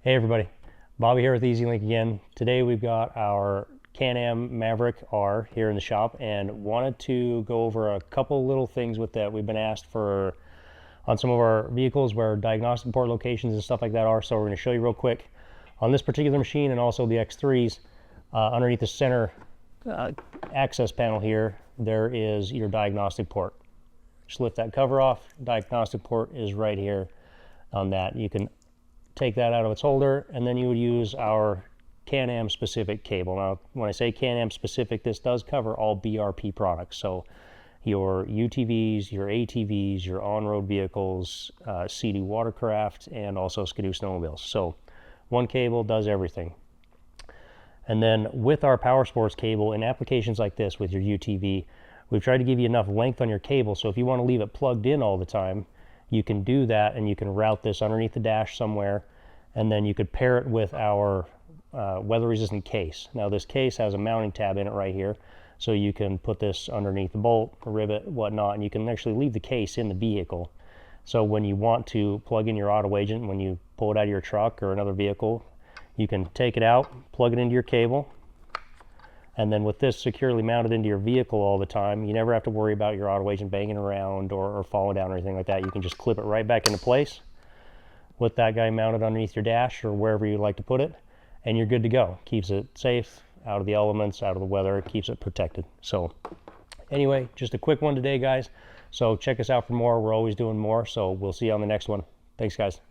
Hey everybody, Bobby here with EZ LYNK again. Today we've got our Can-Am Maverick R here in the shop and wanted to go over a couple little things with that. We've been asked for on some of our vehicles where diagnostic port locations and stuff like that are, so we're going to show you real quick. On this particular machine and also the X3s, underneath the center access panel here, there is your diagnostic port. Just lift that cover off, diagnostic port is right here on that. You can take that out of its holder, and then you would use our Can-Am specific cable. Now, when I say Can-Am specific, this does cover all BRP products. So your UTVs, your ATVs, your on-road vehicles, Sea-Doo watercraft, and also Skidoo snowmobiles. So one cable does everything. And then with our Powersports cable, in applications like this with your UTV, we've tried to give you enough length on your cable, so if you want to leave it plugged in all the time, you can do that, and you can route this underneath the dash somewhere, and then you could pair it with our weather-resistant case. Now this case has a mounting tab in it right here, so you can put this underneath the bolt, rivet, whatnot, and you can actually leave the case in the vehicle. So when you want to plug in your auto agent, when you pull it out of your truck or another vehicle, you can take it out, plug it into your cable, and then with this securely mounted into your vehicle all the time, you never have to worry about your auto agent banging around or falling down or anything like that. You can just clip it right back into place with that guy mounted underneath your dash or wherever you like to put it, and you're good to go. Keeps it safe, out of the elements, out of the weather, keeps it protected. So anyway, just a quick one today, guys. So check us out for more. We're always doing more, so we'll see you on the next one. Thanks, guys.